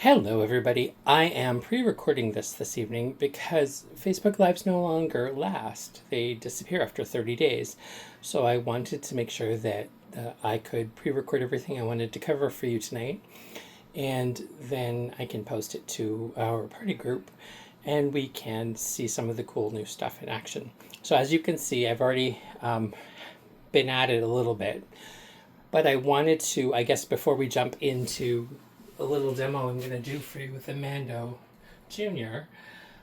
Hello, everybody. I am pre-recording this evening because Facebook Lives no longer last. They disappear after 30 days. So I wanted to make sure that I could pre-record everything I wanted to cover for you tonight. And then I can post it to our party group and we can see some of the cool new stuff in action. So as you can see, I've already been at it a little bit. But I wanted to, I guess before we jump into a little demo I'm going to do for you with the Mando Jr.,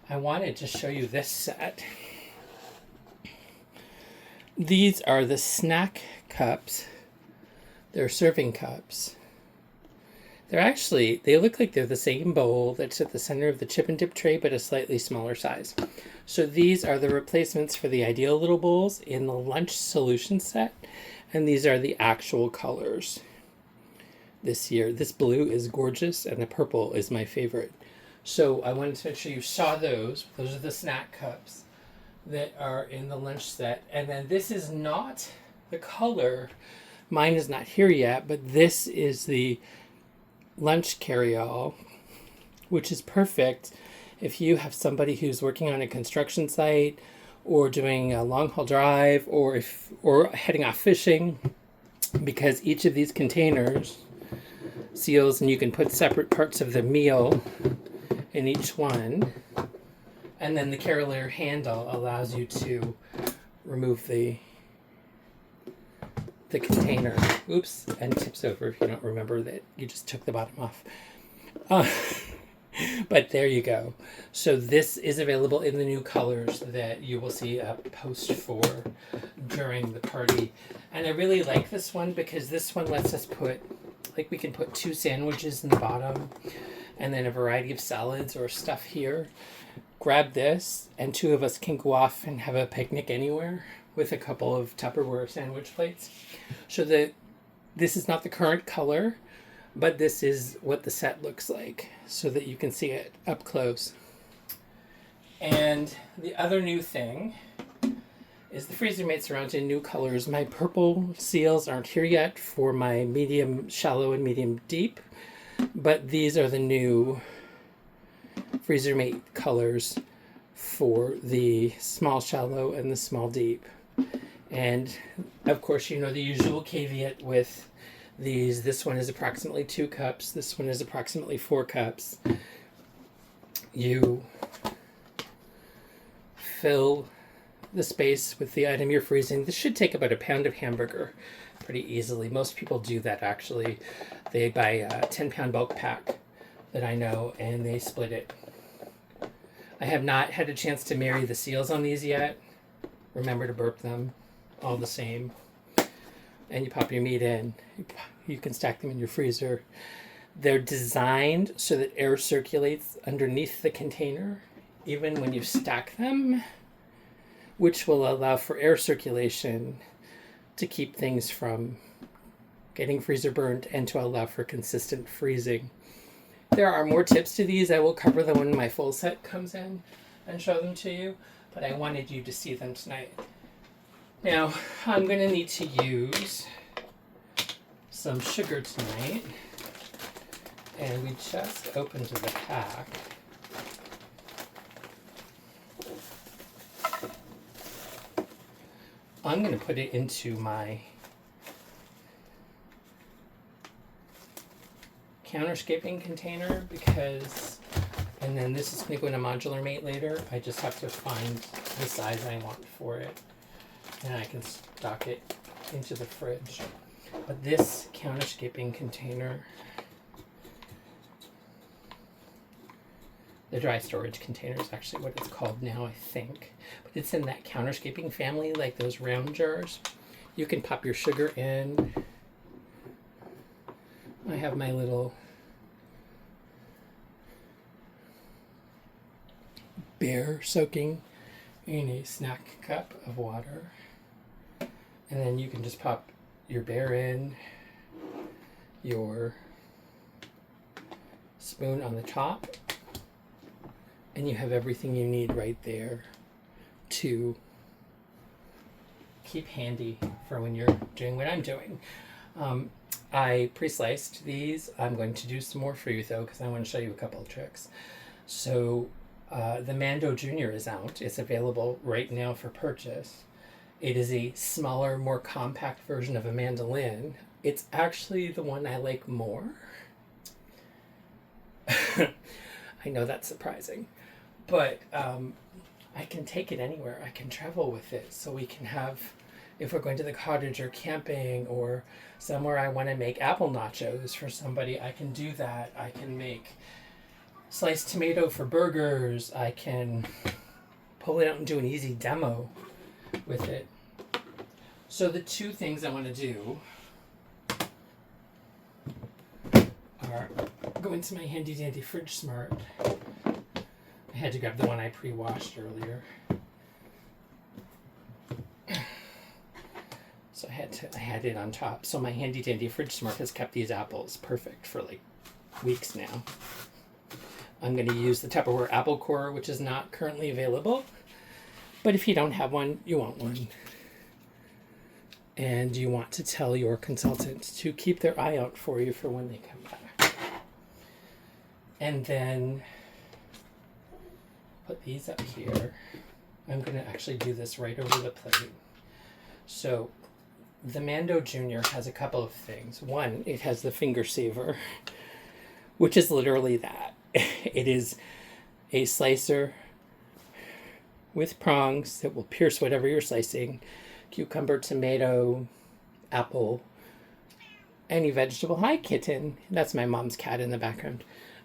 I wanted to show you this set. These are the snack cups. They're serving cups. They look like they're the same bowl that's at the center of the chip and dip tray, but a slightly smaller size. So these are the replacements for the ideal little bowls in the lunch solution set, and these are the actual colors this year. This blue is gorgeous and the purple is my favorite. So I wanted to make sure you saw those. Those are the snack cups that are in the lunch set. And then this is not the color. Mine is not here yet, but this is the lunch carry-all, which is perfect if you have somebody who's working on a construction site or doing a long haul drive or heading off fishing, because each of these containers seals and you can put separate parts of the meal in each one, and then the carrier handle allows you to remove the container, oops, and tips over if you don't remember that you just took the bottom off. But there you go. So this is available in the new colors that you will see a post for during the party. And I really like this one because this one lets us put, we can put 2 sandwiches in the bottom and then a variety of salads or stuff here. Grab this and 2 of us can go off and have a picnic anywhere with a couple of Tupperware sandwich plates. So this is not the current color, but this is what the set looks like so that you can see it up close. And the other new thing is the freezer mates around in new colors. My purple seals aren't here yet for my medium shallow and medium deep, but these are the new freezer mate colors for the small shallow and the small deep. And of course, you know the usual caveat with these. This one is approximately 2 cups. This one is approximately 4 cups. You fill the space with the item you're freezing. This should take about a pound of hamburger pretty easily. Most people do that actually. They buy a 10-pound bulk pack that I know and they split it. I have not had a chance to marry the seals on these yet. Remember to burp them all the same. And you pop your meat in. You can stack them in your freezer. They're designed so that air circulates underneath the container even when you stack them, which will allow for air circulation to keep things from getting freezer burned and to allow for consistent freezing. There are more tips to these. I will cover them when my full set comes in and show them to you, but I wanted you to see them tonight. Now, I'm going to need to use some sugar tonight, and we just opened the pack. I'm going to put it into my counterscaping container and then this is going to go in a modular mate later. I just have to find the size I want for it, and I can stock it into the fridge. But this counterscaping container, the dry storage container is actually what it's called now, I think. But it's in that counterscaping family, like those round jars. You can pop your sugar in. I have my little bear soaking in a snack cup of water. And then you can just pop your bear in, your spoon on the top, and you have everything you need right there to keep handy for when you're doing what I'm doing. I pre-sliced these. I'm going to do some more for you though, because I want to show you a couple of tricks. So the Mando Junior is out. It's available right now for purchase. It is a smaller, more compact version of a mandolin. It's actually the one I like more. I know that's surprising, but I can take it anywhere. I can travel with it, so we can have, if we're going to the cottage or camping or somewhere I want to make apple nachos for somebody, I can do that. I can make sliced tomato for burgers. I can pull it out and do an easy demo with it. So the two things I want to do are go into my handy dandy Fridge Smart. I had to grab the one I pre-washed earlier. So I had it on top. So my handy dandy Fridge Smart has kept these apples perfect for like weeks now. I'm going to use the Tupperware apple core, which is not currently available. But if you don't have one, you want one. And you want to tell your consultant to keep their eye out for you for when they come back. And then put these up here. I'm going to actually do this right over the plate. So the Mando Junior has a couple of things. One, it has the finger saver, which is literally that. It is a slicer with prongs that will pierce whatever you're slicing. Cucumber, tomato, apple, any vegetable. Hi, kitten. That's my mom's cat in the background.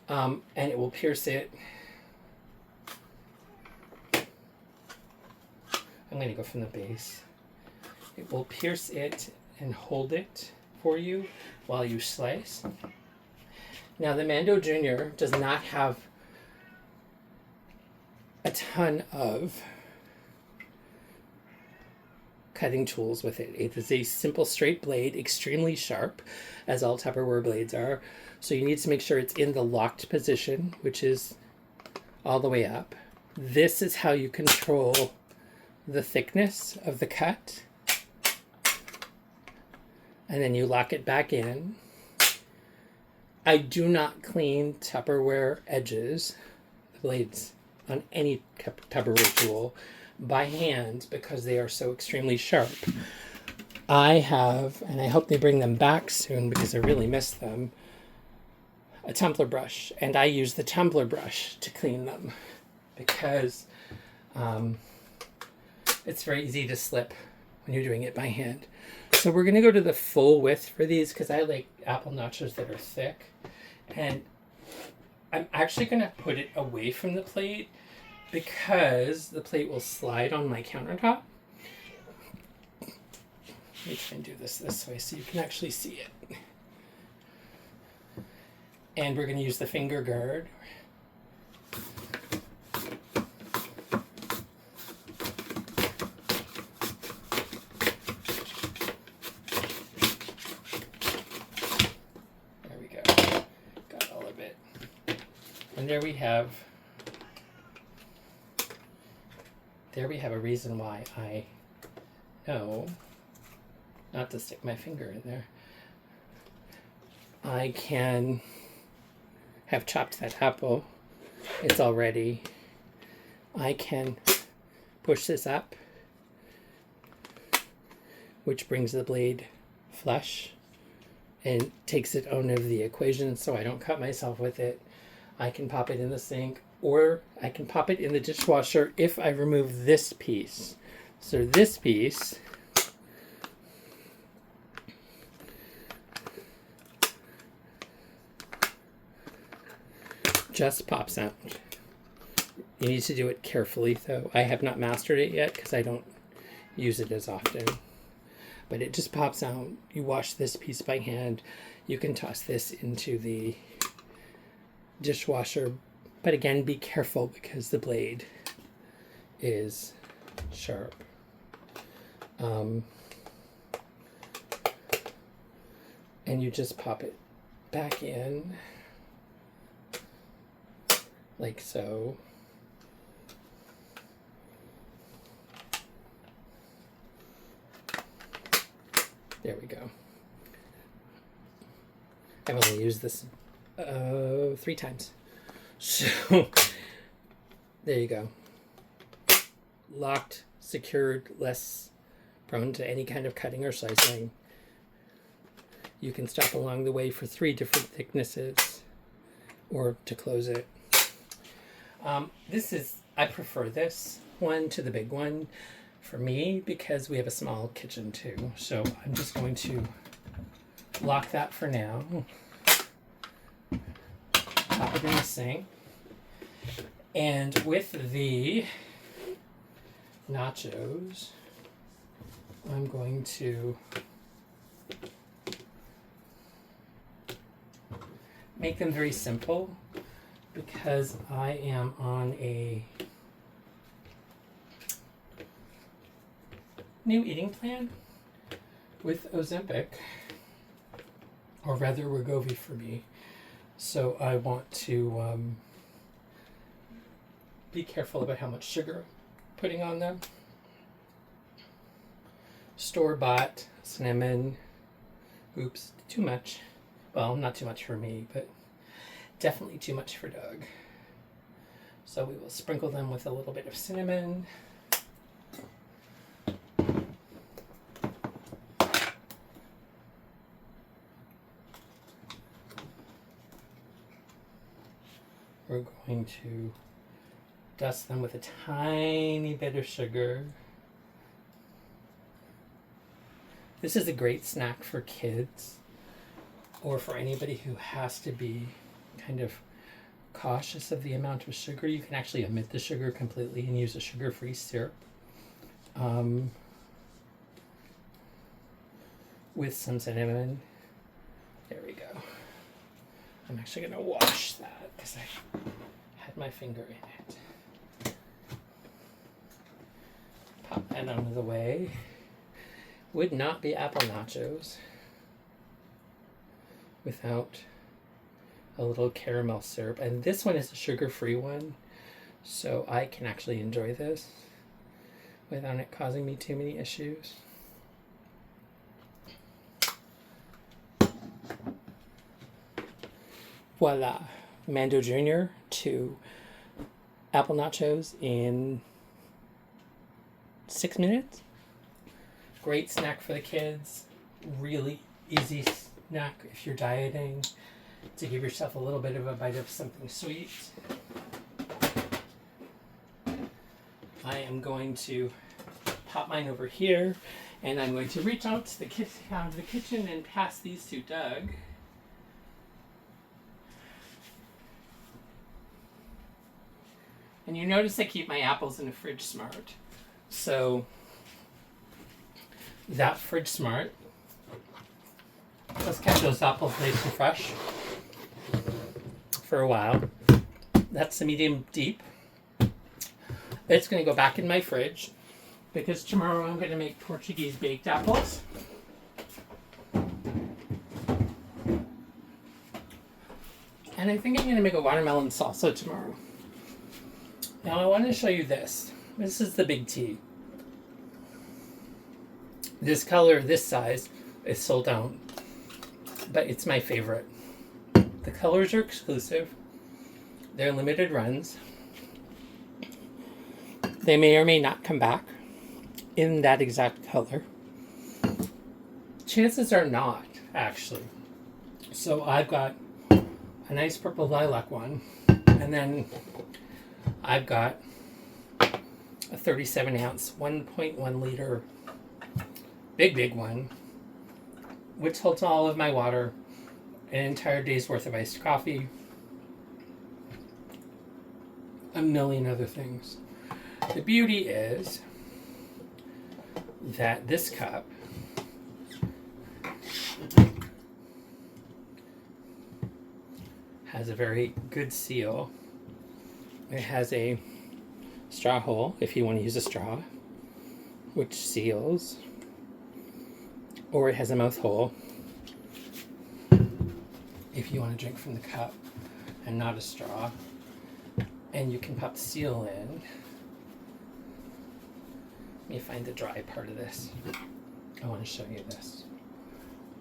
And it will pierce it. I'm going to go from the base. It will pierce it and hold it for you while you slice. Now, the Mando Junior does not have a ton of cutting tools with it. It is a simple straight blade, extremely sharp, as all Tupperware blades are. So you need to make sure it's in the locked position, which is all the way up. This is how you control the thickness of the cut. And then you lock it back in. I do not clean Tupperware edges, the blades, on any Tupperware tool by hand because they are so extremely sharp. I have, and I hope they bring them back soon because I really miss them, a tumbler brush. And I use the tumbler brush to clean them because it's very easy to slip when you're doing it by hand. So we're going to go to the full width for these because I like apple nachos that are thick. And I'm actually going to put it away from the plate because the plate will slide on my countertop. Let me try and do this way so you can actually see it. And we're going to use the finger guard. There we go. Got all of it. And there we have a reason why I know not to stick my finger in there. I can have chopped that apple. It's all ready. I can push this up, which brings the blade flush and takes it out of the equation so I don't cut myself with it. I can pop it in the sink, or I can pop it in the dishwasher if I remove this piece. So this piece just pops out. You need to do it carefully though. I have not mastered it yet because I don't use it as often. But it just pops out. You wash this piece by hand. You can toss this into the dishwasher. But again, be careful because the blade is sharp. And you just pop it back in like so. There we go. I've only used this 3 times. So there you go. Locked, secured, less prone to any kind of cutting or slicing. You can stop along the way for 3 different thicknesses or to close it. I prefer this one to the big one for me because we have a small kitchen too. So I'm just going to lock that for now. Pop it in the sink. And with the nachos, I'm going to make them very simple because I am on a new eating plan with Ozempic, or rather Wegovy for me. So I want to be careful about how much sugar I'm putting on them. Store-bought cinnamon. Oops, too much. Well, not too much for me, but definitely too much for Doug. So we will sprinkle them with a little bit of cinnamon. We're going to dust them with a tiny bit of sugar. This is a great snack for kids or for anybody who has to be kind of cautious of the amount of sugar. You can actually omit the sugar completely and use a sugar-free syrup with some cinnamon. There we go. I'm actually going to wash that because I had my finger in it. Pop that out of the way. Would not be apple nachos without a little caramel syrup. And this one is a sugar-free one, so I can actually enjoy this without it causing me too many issues. Voila, Mando Jr. to apple nachos in 6 minutes. Great snack for the kids. Really easy snack if you're dieting to give yourself a little bit of a bite of something sweet. I am going to pop mine over here, and I'm going to reach out to the kitchen and pass these to Doug. And you notice I keep my apples in a Fridge Smart. So that Fridge Smart, let's keep those apples nice and fresh for a while. That's the medium deep. It's going to go back in my fridge because tomorrow I'm going to make Portuguese baked apples. And I think I'm going to make a watermelon salsa tomorrow. Now I want to show you this. This is the Big T. This color, this size, is sold out, but it's my favorite. The colors are exclusive. They're limited runs. They may or may not come back in that exact color. Chances are not, actually. So I've got a nice purple lilac one, and then I've got a 37 ounce, 1.1 liter, big one, which holds all of my water, an entire day's worth of iced coffee, a million other things. The beauty is that this cup has a very good seal. It has a straw hole if you want to use a straw, which seals, or it has a mouth hole if you want to drink from the cup and not a straw. And you can pop the seal in. Let me find the dry part of this. I want to show you this.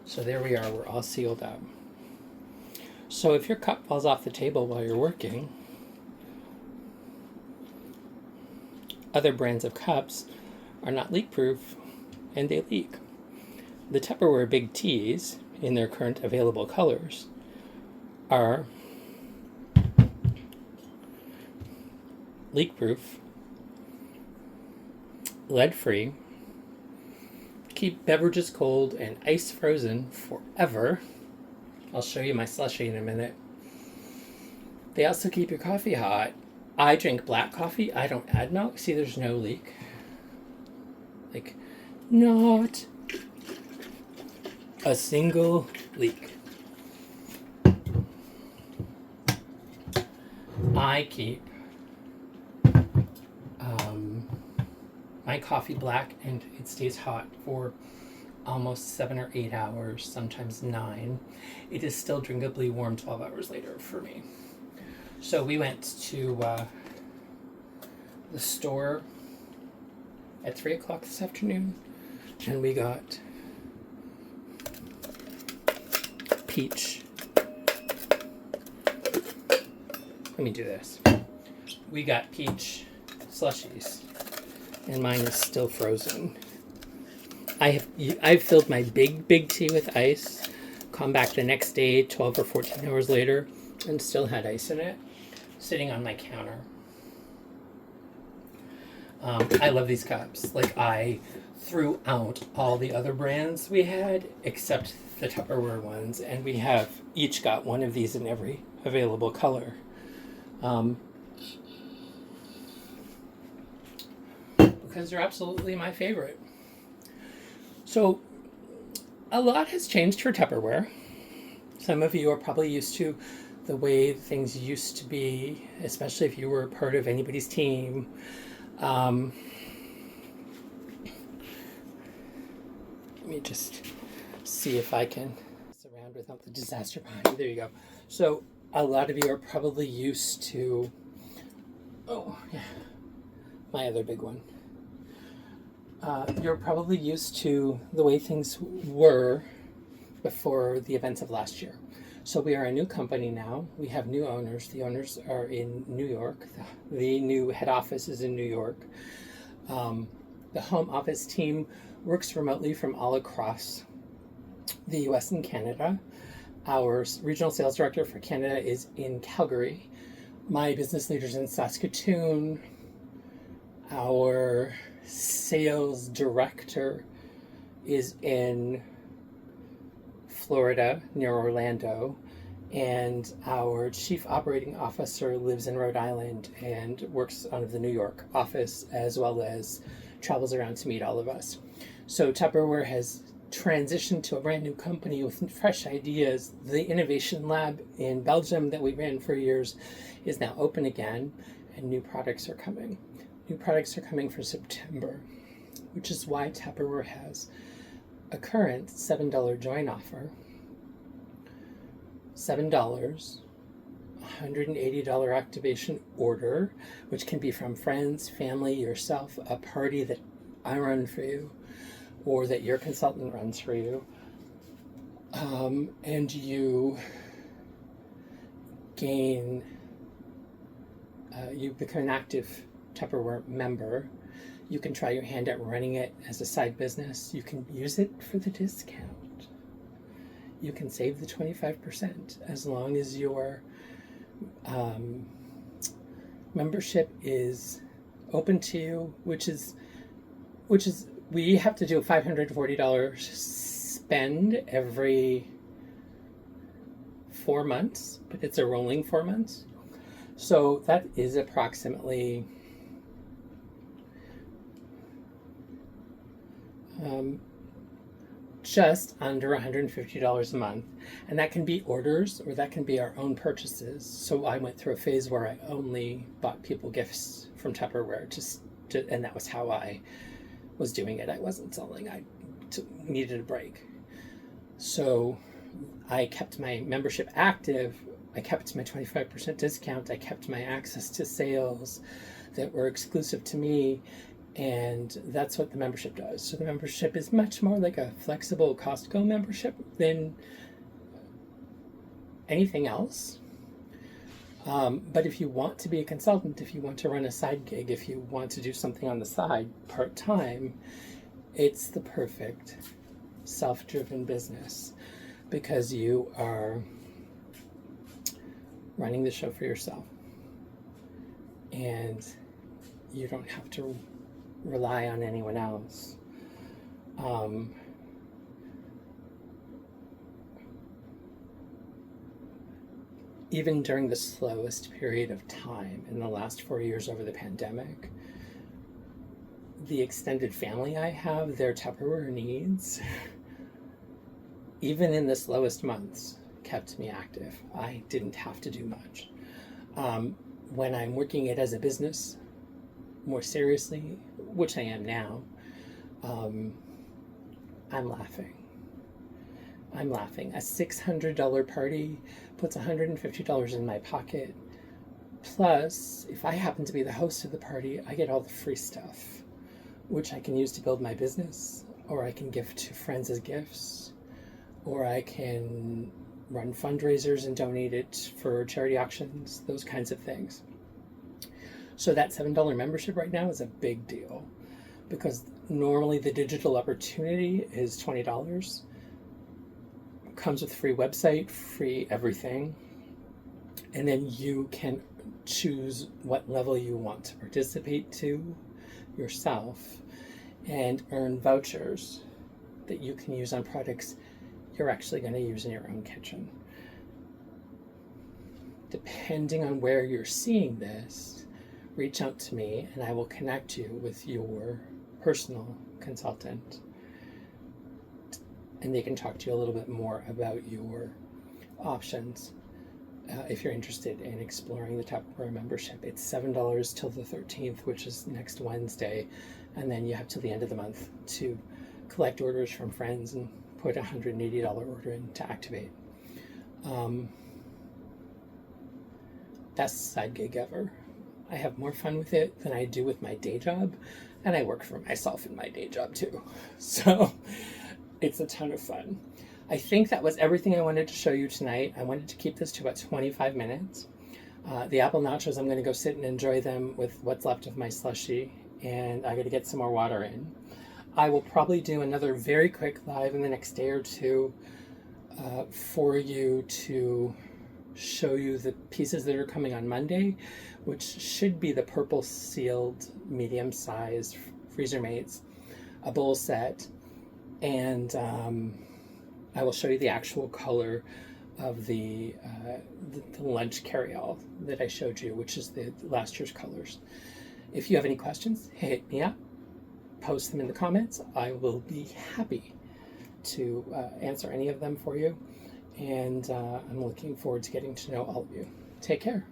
So there we are, we're all sealed up. So if your cup falls off the table while you're working, other brands of cups are not leak proof and they leak. The Tupperware Big T's in their current available colors are leak proof, lead free, keep beverages cold and ice frozen forever. I'll show you my slushie in a minute. They also keep your coffee hot. I drink black coffee. I don't add milk. See, there's no leak. Like, not a single leak. I keep my coffee black and it stays hot for almost 7 or 8 hours, sometimes 9. It is still drinkably warm 12 hours later for me. So we went to the store at 3 o'clock this afternoon and we got peach. Let me do this. We got peach slushies and mine is still frozen. I've filled my big tea with ice, come back the next day 12 or 14 hours later and still had ice in it sitting on my counter. I love these cups. Like, I threw out all the other brands we had except the Tupperware ones, and we have each got one of these in every available color. Because they're absolutely my favorite. So a lot has changed for Tupperware. Some of you are probably used to the way things used to be, especially if you were part of anybody's team. Let me just see if I can surround without the disaster behind me. There you go. So a lot of you are probably used to, oh yeah, my other big one. You're probably used to the way things were before the events of last year. So we are a new company now. We have new owners. The owners are in New York. The new head office is in New York. The home office team works remotely from all across the US and Canada. Our regional sales director for Canada is in Calgary. My business leader's in Saskatoon. Our sales director is in Florida, near Orlando, and our chief operating officer lives in Rhode Island and works out of the New York office, as well as travels around to meet all of us. So Tupperware has transitioned to a brand new company with fresh ideas. The innovation lab in Belgium that we ran for years is now open again, and new products are coming. New products are coming for September, which is why Tupperware has a current $7 join offer. $7, $180 activation order, which can be from friends, family, yourself, a party that I run for you, or that your consultant runs for you. And you gain, you become an active Tupperware member. You can try your hand at running it as a side business. You can use it for the discount. You can save the 25% as long as your membership is open to you, which is we have to do a $540 spend every 4 months, but it's a rolling 4 months. So that is approximately just under $150 a month, and that can be orders or that can be our own purchases. So I went through a phase where I only bought people gifts from Tupperware, and that was how I was doing it. I wasn't selling. I needed a break. So I kept my membership active. I kept my 25% discount. I kept my access to sales that were exclusive to me. And that's what the membership does. So the membership is much more like a flexible Costco membership than anything else. But if you want to be a consultant, if you want to run a side gig, if you want to do something on the side part-time, it's the perfect self-driven business, because you are running the show for yourself and you don't have to rely on anyone else. Even during the slowest period of time in the last 4 years over the pandemic, the extended family I have, their Tupperware needs, even in the slowest months, kept me active. I didn't have to do much. When I'm working it as a business more seriously, which I am now, I'm laughing. I'm laughing. A $600 party puts $150 in my pocket. Plus, if I happen to be the host of the party, I get all the free stuff, which I can use to build my business, or I can give to friends as gifts, or I can run fundraisers and donate it for charity auctions, those kinds of things. So that $7 membership right now is a big deal, because normally the digital opportunity is $20. Comes with a free website, free everything, and then you can choose what level you want to participate to yourself and earn vouchers that you can use on products you're actually going to use in your own kitchen. Depending on where you're seeing this, reach out to me and I will connect you with your personal consultant, and they can talk to you a little bit more about your options if you're interested in exploring the Tupperware membership. It's $7 till the 13th, which is next Wednesday, and then you have till the end of the month to collect orders from friends and put a $180 order in to activate. Best side gig ever. I have more fun with it than I do with my day job, and I work for myself in my day job too. So it's a ton of fun. I think that was everything I wanted to show you tonight. I wanted to keep this to about 25 minutes. The apple nachos, I'm going to go sit and enjoy them with what's left of my slushie, and I got to get some more water in. I will probably do another very quick live in the next day or two for you to show you the pieces that are coming on Monday, which should be the purple sealed medium-sized freezer mates, a bowl set, and I will show you the actual color of the lunch carry-all that I showed you, which is the last year's colors. If you have any questions, hit me up, post them in the comments. I will be happy to answer any of them for you, and I'm looking forward to getting to know all of you. Take care.